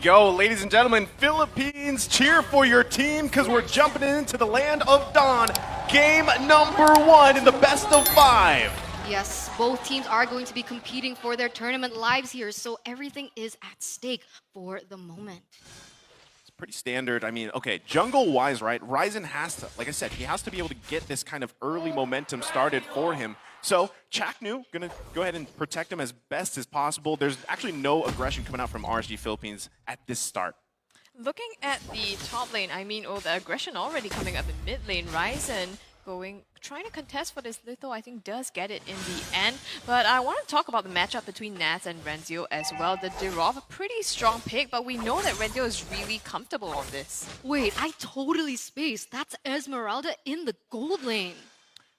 go. Ladies and gentlemen, Philippines, cheer for your team because we're jumping into the land of Dawn. Game number 1 in the best of 5. Yes, both teams are going to be competing for their tournament lives here, so everything is at stake for the moment. It's pretty standard. I mean, okay, jungle-wise, right, Ryzen has to, like I said, he has to be able to get this kind of early momentum started for him. So, Chaknu going to go ahead and protect him as best as possible. There's actually no aggression coming out from RSG Philippines at this start. Looking at the top lane, I mean, the aggression already coming up in mid lane. Ryzen trying to contest for this little, I think does get it in the end. But I want to talk about the matchup between Nats and Renzio as well. The Dirov, a pretty strong pick, but we know that Renzio is really comfortable on this. Wait, I totally spaced. That's Esmeralda in the gold lane.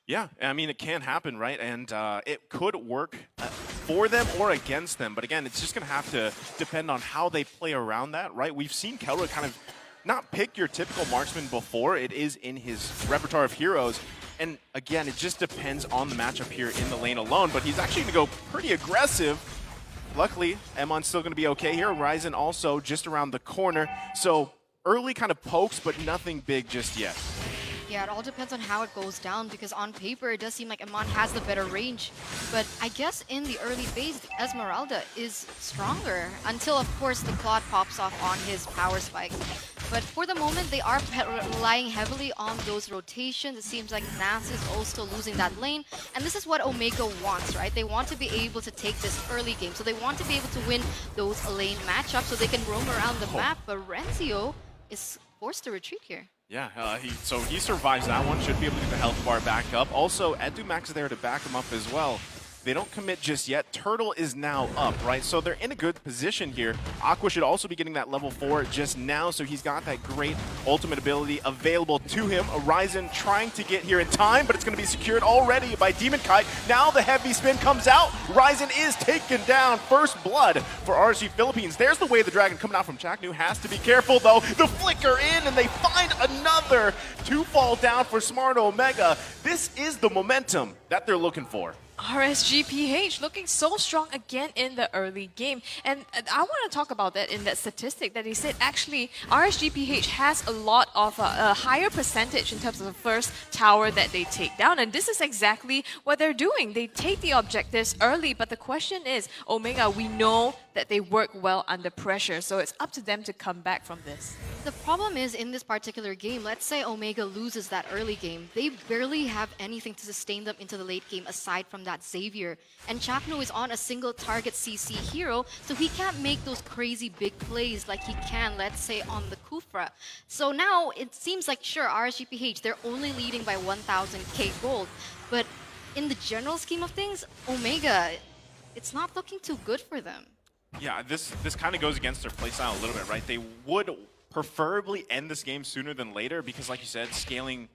Yeah, I mean, it can happen, right? And it could work for them or against them. But again, it's just going to have to depend on how they play around that, right? We've seen Kelra kind of not pick your typical marksman before. It is in his repertoire of heroes. And again, it just depends on the matchup here in the lane alone. But he's actually going to go pretty aggressive. Luckily, Emon's still going to be okay here. Ryzen also just around the corner. So early kind of pokes, but nothing big just yet. Yeah, it all depends on how it goes down, because on paper it does seem like Amon has the better range. But I guess in the early phase, Esmeralda is stronger until, of course, the Claude pops off on his power spike. But for the moment, they are relying heavily on those rotations. It seems like Nas is also losing that lane. And this is what Omega wants, right? They want to be able to take this early game. So they want to be able to win those lane matchups so they can roam around the map. But Renzio is forced to retreat here. Yeah, so he survives that one. Should be able to get the health bar back up. Also, EduMax is there to back him up as well. They don't commit just yet. Turtle is now up, right? So they're in a good position here. Aqua should also be getting that level 4 just now, so he's got that great ultimate ability available to him. Ryzen trying to get here in time, but it's going to be secured already by Demon Kite. Now the heavy spin comes out. Ryzen is taken down. First blood for RSG Philippines. There's the way of the dragon coming out from Chaknu. Has to be careful, though. The flicker in, and they find another. 2 fall down for Smart Omega. This is the momentum that they're looking for. RSG PH looking so strong again in the early game. And I want to talk about that in that statistic that he said actually RSG PH has a lot of a higher percentage in terms of the first tower that they take down. And this is exactly what they're doing. They take the objectives early, but the question is, Omega, we know that they work well under pressure, so it's up to them to come back from this. The problem is, in this particular game, let's say Omega loses that early game, they barely have anything to sustain them into the late game aside from that Xavier. And Chaknu is on a single target CC hero, so he can't make those crazy big plays like he can, let's say, on the Kufra. So now it seems like, sure, RSGPH, they're only leading by 1000k gold, but in the general scheme of things, Omega, it's not looking too good for them. Yeah, this kind of goes against their playstyle a little bit, right? They would preferably end this game sooner than later because, like you said, scaling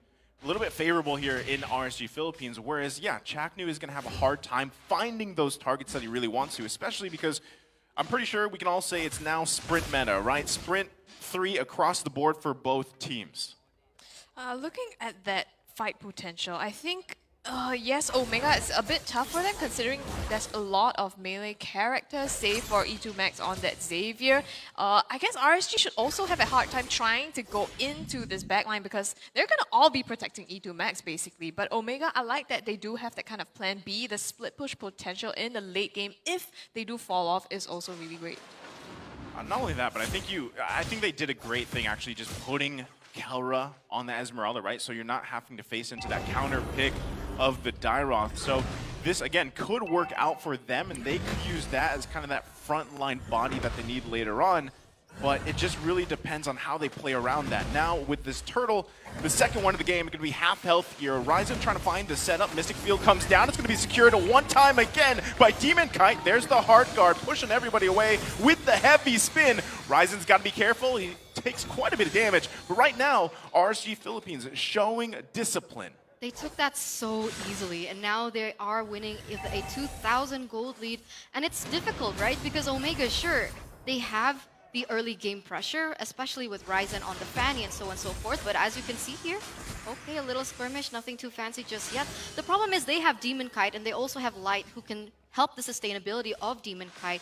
a little bit favorable here in RSG Philippines, whereas, yeah, Chaknu is going to have a hard time finding those targets that he really wants to, especially because I'm pretty sure we can all say it's now sprint meta, right? Sprint 3 across the board for both teams. Looking at that fight potential, I think yes, Omega is a bit tough for them considering there's a lot of melee characters, save for E2 Max on that Xavier. I guess RSG should also have a hard time trying to go into this backline because they're going to all be protecting E2 Max basically. But Omega, I like that they do have that kind of plan B. The split push potential in the late game, if they do fall off, is also really great. Not only that, but I think they did a great thing actually just putting Kelra on the Esmeralda, right? So you're not having to face into that counter pick of the Dyroth. So this, again, could work out for them, and they could use that as kind of that frontline body that they need later on. But it just really depends on how they play around that. Now, with this Turtle, the second one of the game, it's going to be half health here. Ryzen trying to find the setup. Mystic Field comes down. It's going to be secured a one-time again by Demon Kite. There's the hard guard, pushing everybody away with the heavy spin. Ryzen's got to be careful. He takes quite a bit of damage. But right now, RSG Philippines showing discipline. They took that so easily, and now they are winning with a 2,000 gold lead. And it's difficult, right? Because Omega, sure, they have the early game pressure, especially with Ryzen on the Fanny and so on and so forth. But as you can see here, okay, a little skirmish, nothing too fancy just yet. The problem is they have Demon Kite and they also have Light who can help the sustainability of Demon Kite.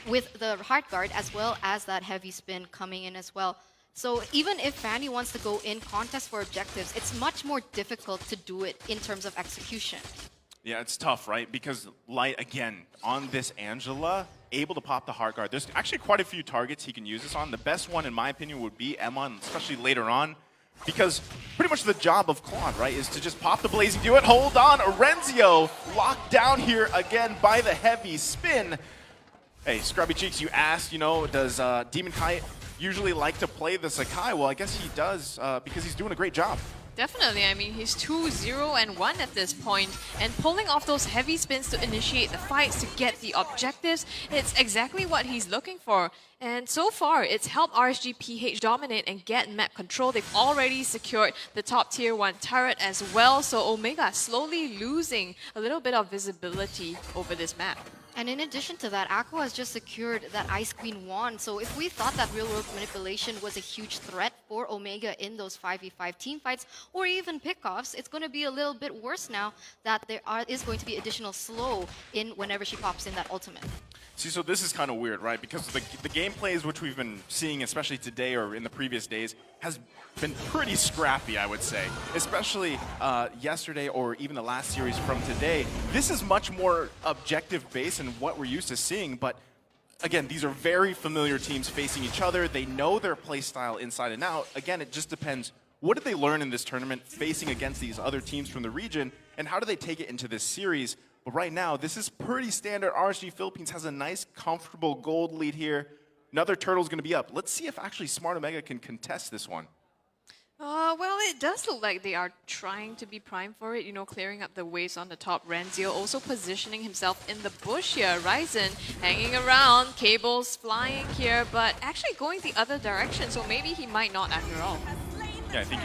with the hard guard as well as that heavy spin coming in as well. So even if Fanny wants to go in contest for objectives, it's much more difficult to do it in terms of execution. Yeah, it's tough, right? Because Light, again, on this Angela, able to pop the hard guard. There's actually quite a few targets he can use this on. The best one, in my opinion, would be Emon, especially later on. Because pretty much the job of Claude, right, is to just pop the Blazing Do It. Hold on, Orenzio locked down here again by the heavy spin. Hey, Scrubby Cheeks, you asked, you know, does Demon Kite usually like to play the Sakai? Well, I guess he does because he's doing a great job. Definitely. I mean, he's 2-0-1 at this point, and pulling off those heavy spins to initiate the fights, to get the objectives, it's exactly what he's looking for. And so far, it's helped RSG PH dominate and get map control. They've already secured the top tier 1 turret as well, so Omega slowly losing a little bit of visibility over this map. And in addition to that, Aqua has just secured that Ice Queen wand. So if we thought that real-world manipulation was a huge threat for Omega in those 5v5 team fights or even pickoffs, it's going to be a little bit worse now that there is going to be additional slow in whenever she pops in that ultimate. See, so this is kind of weird, right? Because the gameplays which we've been seeing, especially today or in the previous days, has been pretty scrappy, I would say. Especially yesterday or even the last series from today. This is much more objective-based than what we're used to seeing, but again, these are very familiar teams facing each other. They know their play style inside and out. Again, it just depends. What did they learn in this tournament facing against these other teams from the region, and how do they take it into this series? But right now, this is pretty standard. RSG Philippines has a nice, comfortable gold lead here. Another turtle's going to be up. Let's see if actually Smart Omega can contest this one. Well, it does look like they are trying to be primed for it, you know, clearing up the waves on the top. Renzio also positioning himself in the bush here. Ryzen hanging around, cables flying here, but actually going the other direction, so maybe he might not after all. Yeah, I think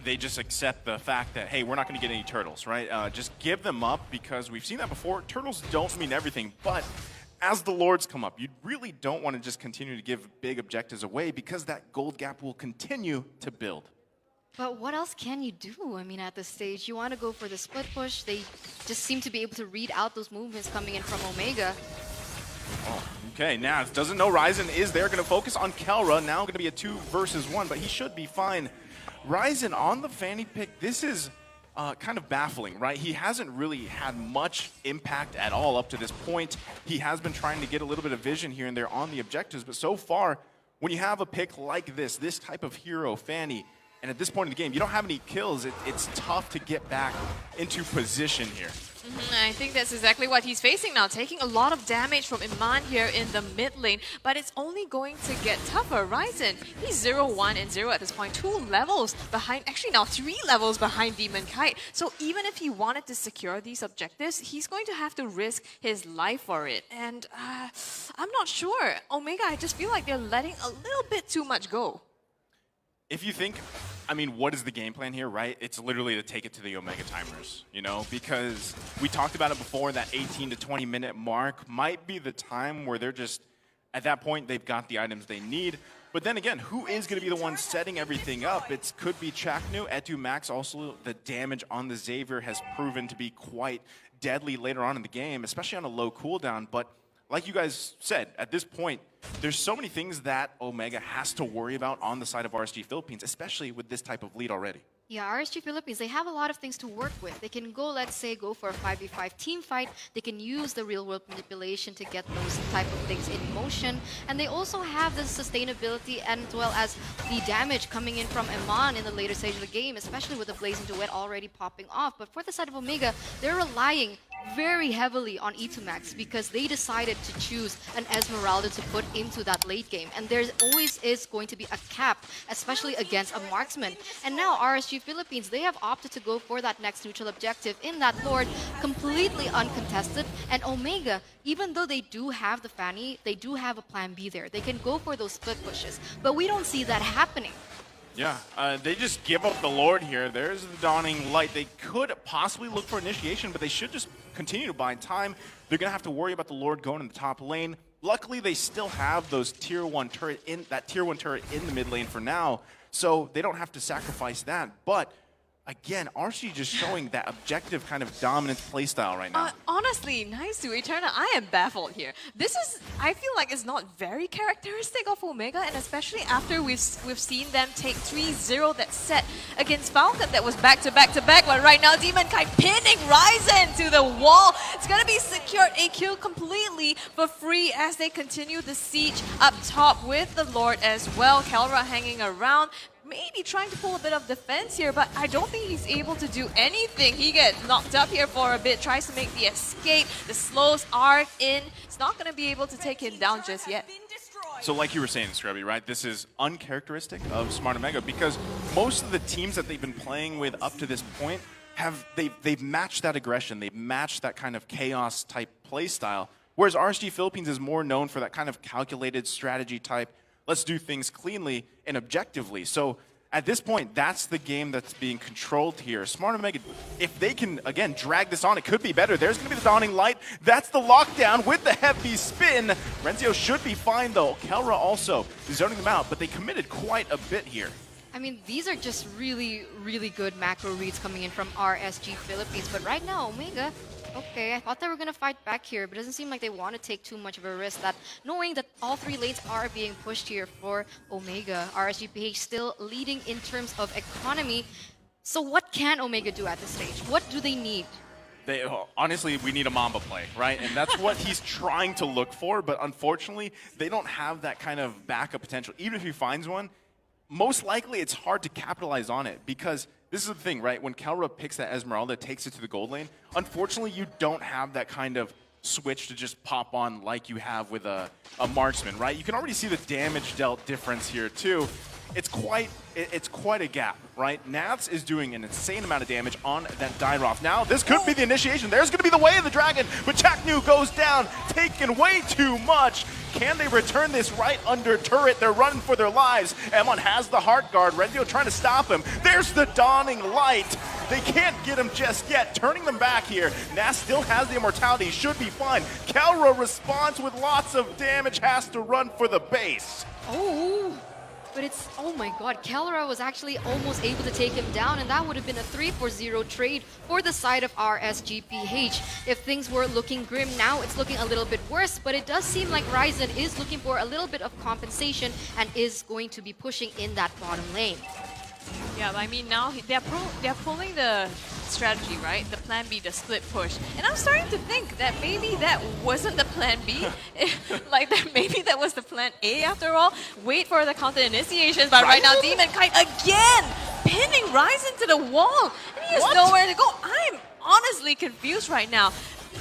they just accept the fact that, hey, we're not going to get any turtles, right? Just give them up, because we've seen that before. Turtles don't mean everything, but as the Lords come up, you really don't want to just continue to give big objectives away, because that gold gap will continue to build. But what else can you do? I mean, at this stage, you want to go for the split push. They just seem to be able to read out those movements coming in from Omega. Oh, okay, Naz doesn't know Ryzen is there. Going to focus on Kelra. Now going to be a 2 versus 1, but he should be fine. Ryzen on the Fanny pick, this is kind of baffling, right? He hasn't really had much impact at all up to this point. He has been trying to get a little bit of vision here and there on the objectives, but so far, when you have a pick like this type of hero, Fanny, and at this point in the game, you don't have any kills, it's tough to get back into position here. I think that's exactly what he's facing now, taking a lot of damage from Iman here in the mid lane, but it's only going to get tougher. Ryzen, he's 0-1 and 0 at this point, 2 levels behind, actually now 3 levels behind Demon Kite. So even if he wanted to secure these objectives, he's going to have to risk his life for it. And I'm not sure. Omega, I just feel like they're letting a little bit too much go. If you think, I mean, what is the game plan here, right? It's literally to take it to the Omega timers, you know, because we talked about it before, that 18 to 20 minute mark might be the time where they're just, at that point, they've got the items they need. But then again, who is going to be the one setting everything up? It could be Chaknu, Etu Max. Also, the damage on the Xavier has proven to be quite deadly later on in the game, especially on a low cooldown. But like you guys said, at this point, there's so many things that Omega has to worry about on the side of RSG Philippines, especially with this type of lead already. Yeah, RSG Philippines, they have a lot of things to work with. They can go, let's say, go for a 5v5 team fight. They can use the real-world manipulation to get those type of things in motion. And they also have the sustainability as well as the damage coming in from Iman in the later stage of the game, especially with the Blazing Duet already popping off. But for the side of Omega, they're relying very heavily on E2max because they decided to choose an Esmeralda to put into that late game. And there always is going to be a cap, especially against a marksman. And now RSG Philippines, they have opted to go for that next neutral objective in that Lord, completely uncontested. And Omega, even though they do have the Fanny, they do have a plan B there. They can go for those split pushes, but we don't see that happening. Yeah, they just give up the Lord here. There's the Dawning Light. They could possibly look for initiation, but they should just continue to buy time. They're going to have to worry about the Lord going in the top lane. Luckily, they still have those tier 1 turret in the mid lane for now, so they don't have to sacrifice that. But again, RSG just showing that objective kind of dominance playstyle right now. Honestly, nice to Eterna. I am baffled here. This is, I feel like it's not very characteristic of Omega, and especially after we've seen them take 3-0 that set against Falcon that was back-to-back-to-back, but right now Demon Kai pinning Ryzen to the wall. It's gonna be secured a kill completely for free as they continue the siege up top with the Lord as well. Kelra hanging around, maybe trying to pull a bit of defense here, but I don't think he's able to do anything. He gets knocked up here for a bit, tries to make the escape. The slows are in. It's not going to be able to take him down just yet. So like you were saying, Scrubby, right? This is uncharacteristic of Smart Omega because most of the teams that they've been playing with up to this point they've matched that aggression. They've matched that kind of chaos type play style. Whereas RSG Philippines is more known for that kind of calculated strategy type. Let's do things cleanly and objectively. So at this point, that's the game that's being controlled here. Smart Omega, if they can, again, drag this on, it could be better. There's going to be the Dawning Light. That's the lockdown with the heavy spin. Renzio should be fine, though. Kelra also zoning them out, but they committed quite a bit here. I mean, these are just really, really good macro reads coming in from RSG Philippines. But right now, Omega, okay, I thought they were going to fight back here, but it doesn't seem like they want to take too much of a risk. That knowing that all three lanes are being pushed here for Omega, RSGPH still leading in terms of economy. So what can Omega do at this stage? What do they need? Honestly, we need a Mamba play, right? And that's what he's trying to look for, but unfortunately, they don't have that kind of backup potential. Even if he finds one, most likely it's hard to capitalize on it because this is the thing, right? When Kelra picks that Esmeralda, takes it to the gold lane, unfortunately you don't have that kind of switch to just pop on like you have with a marksman, right? You can already see the damage dealt difference here too. It's quite a gap, right? Nats is doing an insane amount of damage on that Dyroth. Now, this could be the initiation. There's going to be the way of the dragon, but Chaknu goes down, taking way too much. Can they return this right under turret? They're running for their lives. Emon has the heart guard. Rendio trying to stop him. There's the Dawning Light. They can't get him just yet, turning them back here. Nas still has the immortality, should be fine. Kelra responds with lots of damage, has to run for the base. Oh, but it's, oh my god, Kelra was actually almost able to take him down, and that would have been a 3-4-0 trade for the side of RSGPH. If things were looking grim, now it's looking a little bit worse, but it does seem like Ryzen is looking for a little bit of compensation and is going to be pushing in that bottom lane. Yeah, I mean now they're pulling the strategy, right? The plan B, the split push. And I'm starting to think that maybe that wasn't the plan B. Like that maybe that was the plan A after all. Wait for the counter initiations, but right now Demon Kite again pinning Ryzen to the wall. And he has nowhere to go. I'm honestly confused right now.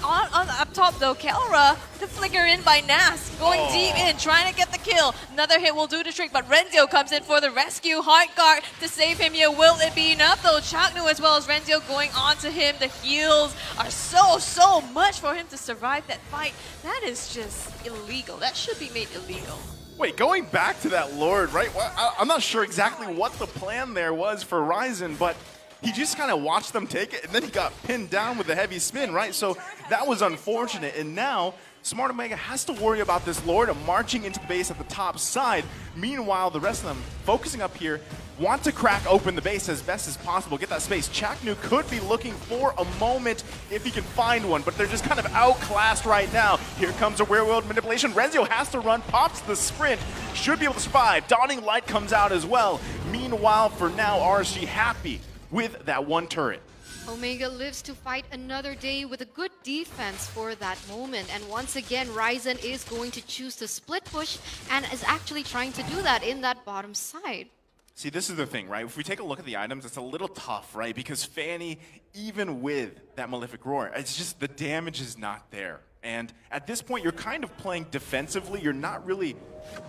On up top though, Kelra, the flicker in by Nas, going deep in, trying to get the kill. Another hit will do the trick, but Renzio comes in for the rescue. Heart guard to save him here. Will it be enough though? Chaknu as well as Renzio going on to him. The heals are so much for him to survive that fight. That is just illegal. That should be made illegal. Wait, going back to that Lord, right? Well, I'm not sure exactly what the plan there was for Ryzen, but he just kind of watched them take it, and then he got pinned down with the heavy spin, right? So that was unfortunate, and now Smart Omega has to worry about this Lord marching into the base at the top side. Meanwhile, the rest of them, focusing up here, want to crack open the base as best as possible, get that space. Chaknu could be looking for a moment if he can find one, but they're just kind of outclassed right now. Here comes a rear-world manipulation. Renzio has to run, pops the sprint, should be able to survive. Dawning Light comes out as well. Meanwhile, for now, RSG happy with that one turret. Omega lives to fight another day with a good defense for that moment. And once again, Ryzen is going to choose to split push and is actually trying to do that in that bottom side. See, this is the thing, right? If we take a look at the items, it's a little tough, right? Because Fanny, even with that Malefic Roar, it's just the damage is not there. And at this point, you're kind of playing defensively. You're not really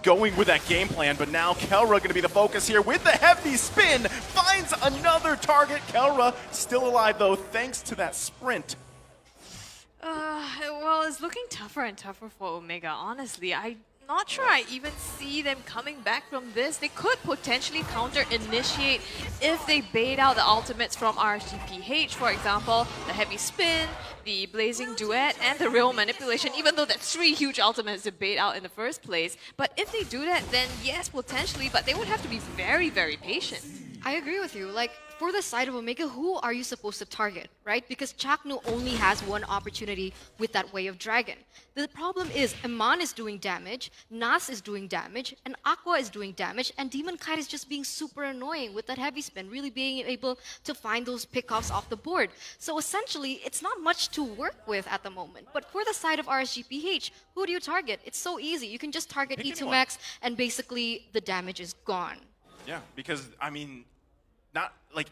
going with that game plan, but now Kelra going to be the focus here with the heavy spin. Finds another target. Kelra still alive, though, thanks to that sprint. Well, it's looking tougher and tougher for Omega, honestly. I'm not sure I even see them coming back from this. They could potentially counter-initiate if they bait out the ultimates from RSGPH, for example, the heavy spin, the blazing duet, and the real manipulation, even though that's 3 huge ultimates to bait out in the first place. But if they do that, then yes, potentially, but they would have to be very, very patient. I agree with you. Like, for the side of Omega, who are you supposed to target, right? Because Chaknu only has one opportunity with that Way of Dragon. The problem is, Iman is doing damage, Nas is doing damage, and Aqua is doing damage, and Demon Kite is just being super annoying with that heavy spin, really being able to find those pickoffs off the board. So essentially, it's not much to work with at the moment. But for the side of RSGPH, who do you target? It's so easy. You can just target Pick E2 anyone. Max, and basically the damage is gone. Yeah, because, I mean, not like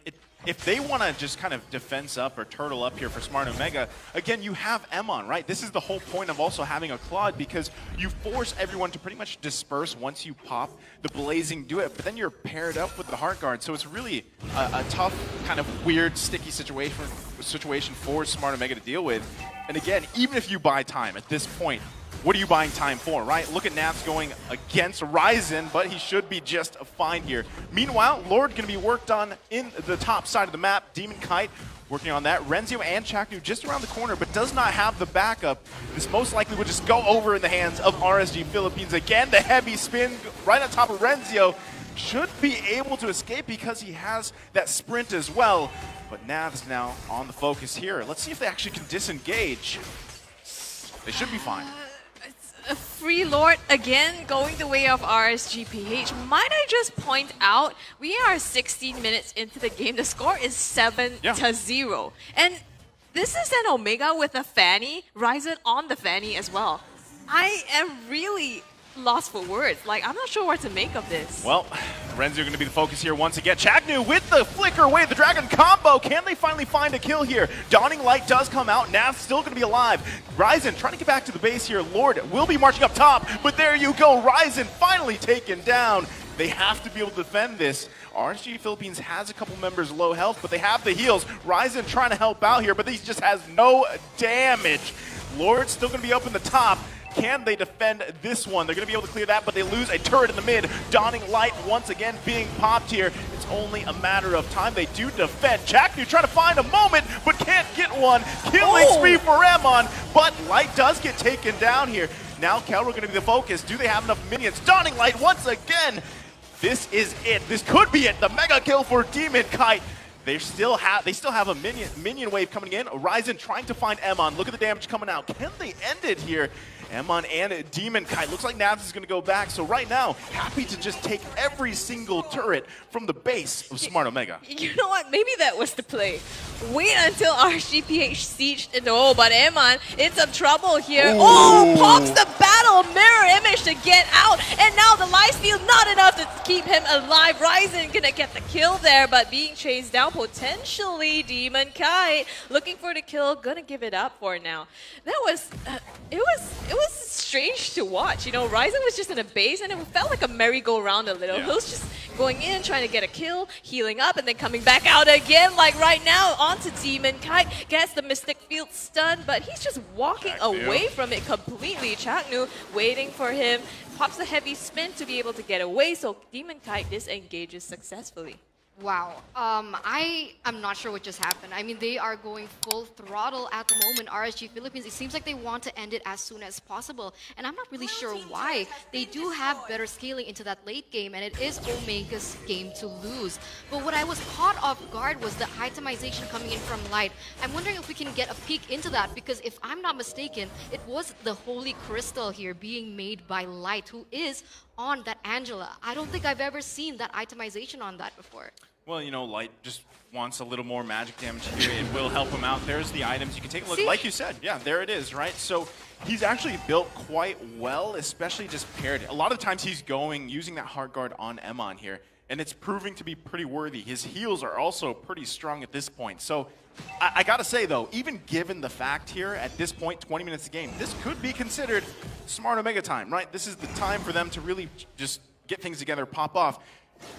if they want to just kind of defense up or turtle up here for Smart Omega, again, you have Emon, right? This is the whole point of also having a Claude, because you force everyone to pretty much disperse once you pop the Blazing Duet, but then you're paired up with the Heart Guard, so it's really a tough, kind of weird, sticky situation for Smart Omega to deal with. And again, even if you buy time at this point, what are you buying time for, right? Look at Naps going against Ryzen, but he should be just fine here. Meanwhile, Lord going to be worked on in the top side of the map. Demon Kite working on that. Renzio and Chaknu just around the corner, but does not have the backup. This most likely would just go over in the hands of RSG Philippines. Again, the heavy spin right on top of Renzio. Should be able to escape because he has that sprint as well. But Nav's now on the focus here. Let's see if they actually can disengage. They should be fine. A free Lord again going the way of RSGPH. Might I just point out, we are 16 minutes into the game. The score is 7-0. And this is an Omega with a Fanny, Ryzen on the Fanny as well. I am really lost for words. Like, I'm not sure what to make of this. Well, Renzio going to be the focus here once again. Chaknu with the flicker away, the Dragon combo. Can they finally find a kill here? Dawning Light does come out. Nav's still going to be alive. Ryzen trying to get back to the base here. Lord will be marching up top, but there you go. Ryzen finally taken down. They have to be able to defend this. RSG Philippines has a couple members low health, but they have the heals. Ryzen trying to help out here, but he just has no damage. Lord still going to be up in the top. Can they defend this one? They're going to be able to clear that, but they lose a turret in the mid. Dawning Light once again being popped here. It's only a matter of time. They do defend. Chaknu trying to find a moment, but can't get one. Killing spree for Emon, but Light does get taken down here. Now Kelro going to be the focus. Do they have enough minions? Dawning Light once again. This is it. This could be it. The mega kill for Demon Kite. They still have a minion wave coming in. Ryzen trying to find Emon. Look at the damage coming out. Can they end it here? Emon and Demon Kite. Looks like Navs is going to go back. So right now, happy to just take every single turret from the base of Smart Omega. You know what? Maybe that was the play. Wait until RSGPH sieged into. Oh, but Emon in some trouble here. Ooh. Oh, pops the battle mirror image to get out. And now the lifesteal not enough to keep him alive. Ryzen gonna get the kill there, but being chased down potentially. Demon Kite looking for the kill. Gonna give it up for now. That was it was strange to watch. You know, Ryzen was just in a base and it felt like a merry-go-round a little. Yeah. He was just going in, trying to get a kill, healing up, and then coming back out again. Like right now, onto Demon Kite, gets the Mystic Field stun, but he's just walking away from it completely. Chaknu waiting for him, pops a heavy spin to be able to get away, so Demon Kite disengages successfully. Wow. I'm not sure what just happened. I mean, they are going full throttle at the moment, RSG Philippines. It seems like they want to end it as soon as possible. And I'm not really sure why. They do have better scaling into that late game, and it is Omega's game to lose. But what I was caught off guard was the itemization coming in from Light. I'm wondering if we can get a peek into that, because if I'm not mistaken, it was the Holy Crystal here being made by Light, who is on that Angela. I don't think I've ever seen that itemization on that before. Well, you know, Light just wants a little more magic damage here. It will help him out. There's the items. You can take a look. See? Like you said, yeah, there it is, right? So he's actually built quite well, especially just paired. A lot of times he's using that Heart Guard on Emon here, and it's proving to be pretty worthy. His heals are also pretty strong at this point. So I gotta say, though, even given the fact here at this point, 20 minutes a game, this could be considered Smart Omega time, right? This is the time for them to really just get things together, pop off.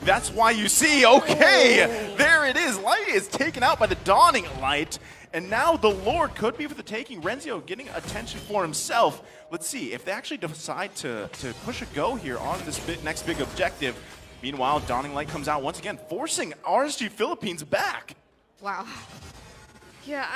That's why you see, okay, there it is. Light is taken out by the Dawning Light, and now the Lord could be for the taking. Renzio getting attention for himself. Let's see, if they actually decide to push a go here on this next big objective. Meanwhile, Dawning Light comes out once again, forcing RSG Philippines back. Wow. Yeah,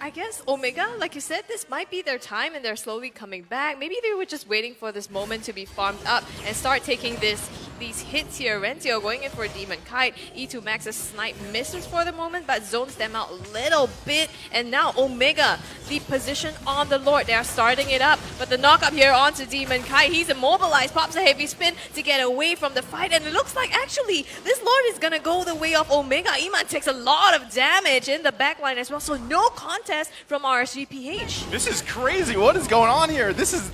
I guess Omega, like you said, this might be their time and they're slowly coming back. Maybe they were just waiting for this moment to be farmed up and start taking this these hits here. Renzio going in for a Demon Kite. E2 Max's snipe misses for the moment, but zones them out a little bit. And now Omega, the position on the Lord. They are starting it up, but the knock up here onto Demon Kite. He's immobilized, pops a heavy spin to get away from the fight. And it looks like actually this Lord is going to go the way of Omega. Iman takes a lot of damage in the backline as well. So no contest from RSGPH. This is crazy. What is going on here? This is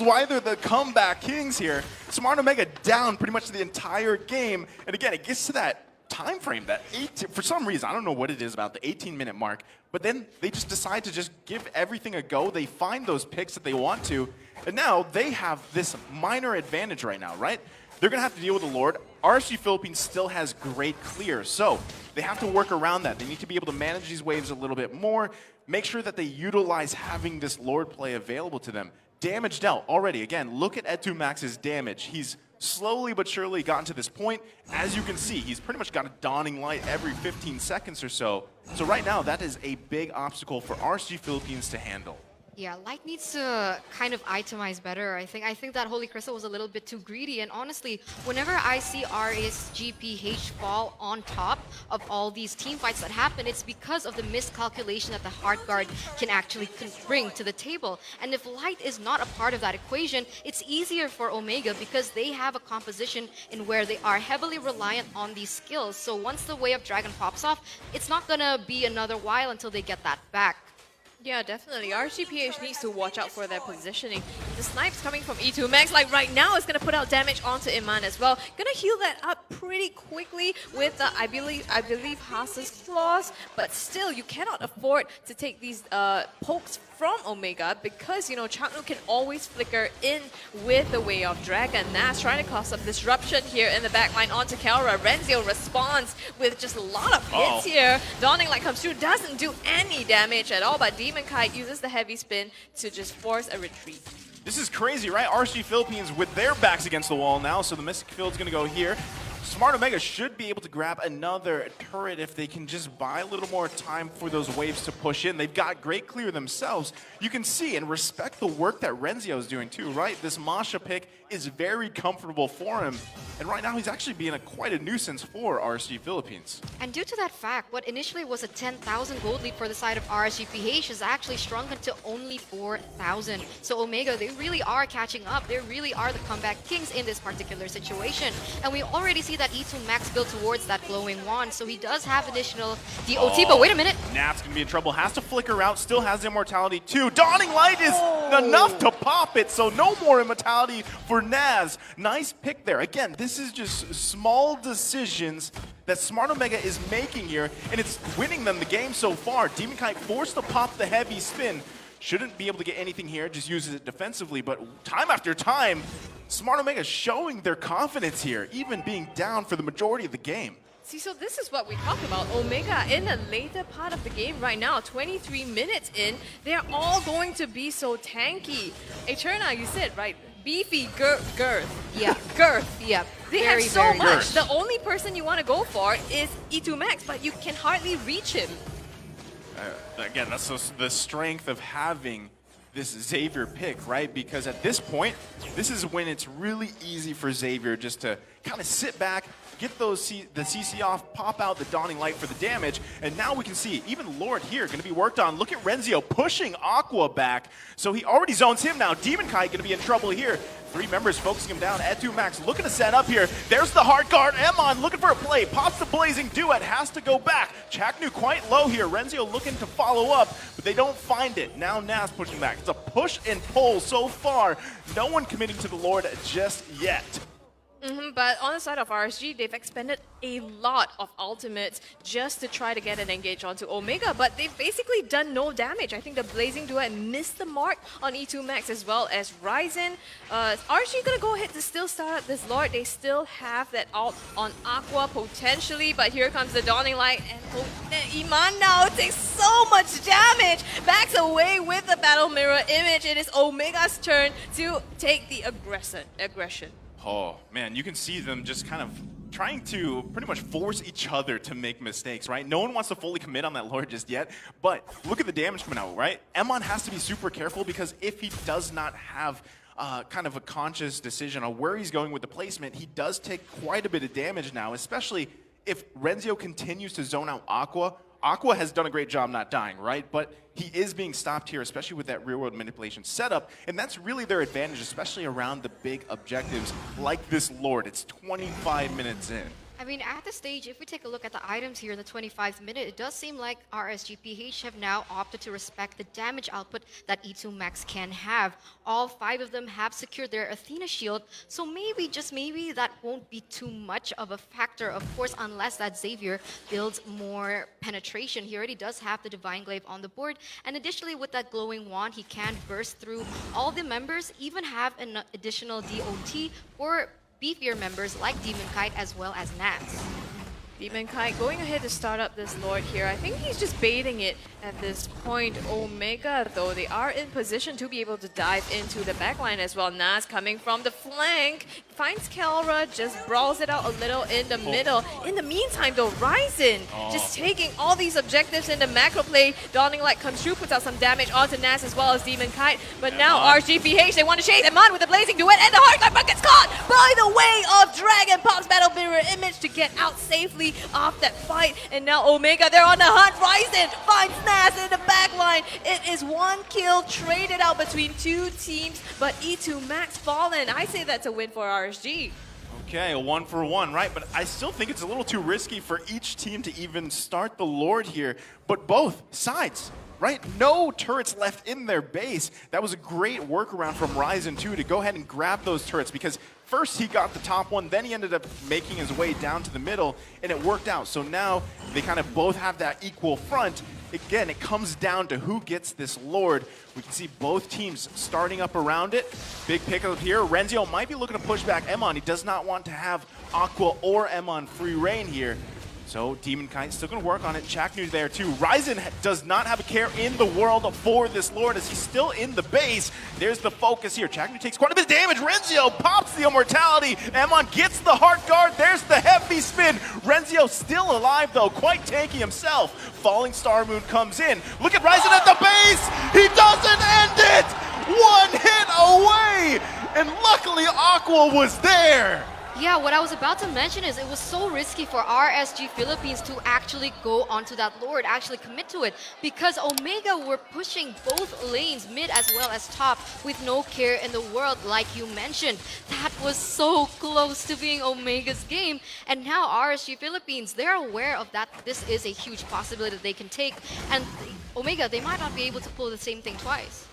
why they're the comeback kings here. Smart Omega down pretty much the entire game. And again, it gets to that time frame, that for some reason, I don't know what it is about the 18-minute mark, but then they just decide to just give everything a go. They find those picks that they want to, and now they have this minor advantage right now, right? They're going to have to deal with the Lord. RSG Philippines still has great clear, so they have to work around that. They need to be able to manage these waves a little bit more, make sure that they utilize having this Lord play available to them. Damage dealt already. Again, look at Etu Max's damage. He's slowly but surely gotten to this point. As you can see, he's pretty much got a dawning light every 15 seconds or so. So right now, that is a big obstacle for RSG Philippines to handle. Yeah, Light needs to kind of itemize better. I think that Holy Crystal was a little bit too greedy. And honestly, whenever I see RSGPH fall on top of all these team fights that happen, it's because of the miscalculation that the Heart Guard can actually bring to the table. And if Light is not a part of that equation, it's easier for Omega because they have a composition in where they are heavily reliant on these skills. So once the Way of Dragon pops off, it's not gonna be another while until they get that back. Yeah, definitely. RSGPH needs to watch out for their positioning. The snipes coming from E2 Max, like right now, is going to put out damage onto Iman as well. Going to heal that up pretty quickly with, I believe Haas's claws, but still, you cannot afford to take these pokes from Omega because, you know, Changnu can always flicker in with the Way of Dragon. Nas trying to cause some disruption here in the backline onto Kelra. Renzio responds with just a lot of hits here. Dawning Light comes through, doesn't do any damage at all, but Demon Kite uses the heavy spin to just force a retreat. This is crazy, right? RSG Philippines with their backs against the wall now, so the Mystic Field's going to go here. Smart Omega should be able to grab another turret if they can just buy a little more time for those waves to push in. They've got great clear themselves. You can see and respect the work that Renzio is doing too, right? This Masha pick is very comfortable for him. And right now he's actually being quite a nuisance for RSG Philippines. And due to that fact, what initially was a 10,000 gold lead for the side of RSGPH has actually shrunken to only 4,000. So Omega, they really are catching up. They really are the comeback kings in this particular situation. And we already see that E2 Max build towards that glowing wand. So he does have additional DOT, but wait a minute. Nat's going to be in trouble. Has to flicker out. Still has immortality too. Dawning Light is enough to pop it. So no more immortality for Naz. Nice pick there. Again, this is just small decisions that Smart Omega is making here, and it's winning them the game so far. Demon Kite forced to pop the heavy spin. Shouldn't be able to get anything here, just uses it defensively, but time after time, Smart Omega showing their confidence here, even being down for the majority of the game. See, so this is what we talked about. Omega in the later part of the game right now, 23 minutes in, they're all going to be so tanky. Eterna, you said, right? Beefy, girth. Yeah. Girth. Yeah. They very, have so very much. girth. The only person you want to go for is E2 Max, but you can hardly reach him. Again, that's the strength of having this Xavier pick, right? Because at this point, this is when it's really easy for Xavier just to kind of sit back, get those the CC off, pop out the Dawning Light for the damage, and now we can see even Lord here going to be worked on. Look at Renzio pushing Aqua back, so he already zones him now. Demon Kite going to be in trouble here. Three members focusing him down. Etu Max looking to set up here. There's the hard guard. Emon looking for a play. Pops the Blazing Duet. Has to go back. Chaknu quite low here. Renzio looking to follow up, but they don't find it. Now Nas pushing back. It's a push and pull so far. No one committing to the Lord just yet. But on the side of RSG, they've expended a lot of ultimates just to try to get an engage onto Omega, but they've basically done no damage. I think the Blazing Duet missed the mark on E2 Max as well as Ryzen. RSG gonna go ahead to still start up this Lord. They still have that ult on Aqua potentially, but here comes the Dawning Light, and Iman now takes so much damage. Backs away with the Battle Mirror image. It is Omega's turn to take the aggression. Oh, man, you can see them just kind of trying to pretty much force each other to make mistakes, right? No one wants to fully commit on that Lord just yet, but look at the damage coming out, right? Emon has to be super careful because if he does not have kind of a conscious decision on where he's going with the placement. He does take quite a bit of damage now, especially if Renzio continues to zone out Aqua. Aqua has done a great job not dying, right? But he is being stopped here, especially with that real-world manipulation setup, and that's really their advantage, especially around the big objectives like this Lord. It's 25 minutes in. I mean, at this stage, if we take a look at the items here in the 25th minute, it does seem like RSGPH have now opted to respect the damage output that E2 Max can have. All 5 of them have secured their Athena shield, so maybe, just maybe, that won't be too much of a factor, of course, unless that Xavier builds more penetration. He already does have the Divine Glaive on the board, and additionally, with that glowing wand, he can burst through all the members, even have an additional DOT for beefier members like Demon Kite as well as Nats. Demon Kite going ahead to start up this Lord here. I think he's just baiting it at this point. Omega, though, they are in position to be able to dive into the backline as well. Nas coming from the flank, finds Kelra, just brawls it out a little in the middle. In the meantime, though, Ryzen just taking all these objectives into macro play. Dawning Light comes through, puts out some damage onto Nas as well as Demon Kite. But now RSGPH, they want to chase Eman with the Blazing Duet, and the Hardcore Buck gets caught by the way of Dragon. Pops Battle Mirror Image to get out safely off that fight. And now Omega, they're on the hunt. Ryzen finds Nas in the backline. It is 1 kill traded out between 2 teams, but E2 Max fallen. I say that's a win for RSG. Okay, a 1-for-1, right? But I still think it's a little too risky for each team to even start the Lord here. But both sides, right? No turrets left in their base. That was a great workaround from Ryzen 2 to go ahead and grab those turrets, because first he got the top one, then he ended up making his way down to the middle, and it worked out. So now they kind of both have that equal front. Again, it comes down to who gets this Lord. We can see both teams starting up around it. Big pickup here. Renzio might be looking to push back Emon. He does not want to have Aqua or Emon free reign here. So Demon Kite still going to work on it. Chaknu there too. Ryzen does not have a care in the world for this Lord as he's still in the base. There's the focus here. Chaknu takes quite a bit of damage. Renzio pops the immortality. Emon gets the heart guard. There's the heavy spin. Renzio still alive though, quite tanky himself. Falling Star Moon comes in. Look at Ryzen at the base. He doesn't end it. 1 hit away. And luckily Aqua was there. Yeah, what I was about to mention is it was so risky for RSG Philippines to actually go onto that Lord, actually commit to it, because Omega were pushing both lanes, mid as well as top, with no care in the world, like you mentioned. That was so close to being Omega's game, and now RSG Philippines, they're aware of that. This is a huge possibility that they can take, and Omega, they might not be able to pull the same thing twice.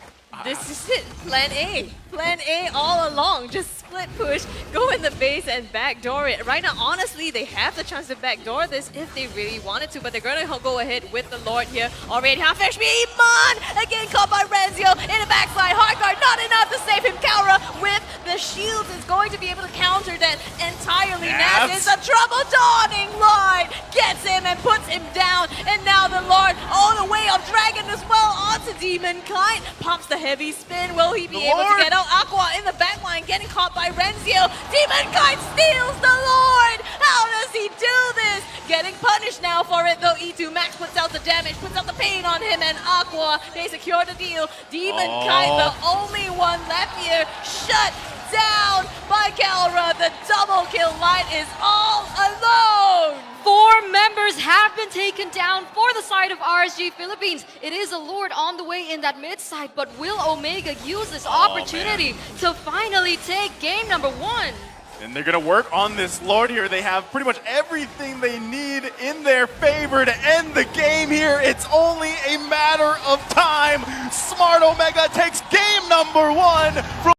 This is it, Plan A. Plan A all along, just split push, go in the base and backdoor it. Right now, honestly, they have the chance to backdoor this if they really wanted to, but they're gonna go ahead with the Lord here. Already half-fish Iman! Again caught by Renzio in the backside. Hard guard, not enough to save him. Kelra with the shields is going to be able to counter that entirely. Nas is a trouble. Dawning Light gets him and puts him down. And now the Lord all the way of Dragon as well onto Demon Kite. Pops the heavy spin. Will he be able to get out? Aqua in the backline getting caught by Renzio. Demon Kite steals the Lord. How does he do this? Getting punished now for it though. E2 Max puts out the damage, puts out the pain on him, and Aqua, they secure the deal. Demon Kite, the only one left here, shut down by Kelra. The double kill Light is all alone. 4 members have been taken down for the side of RSG Philippines. It is a Lord on the way in that mid side, but will Omega use this opportunity to finally take game number 1? And they're going to work on this Lord here. They have pretty much everything they need in their favor to end the game here. It's only a matter of time. Smart Omega takes game number 1 from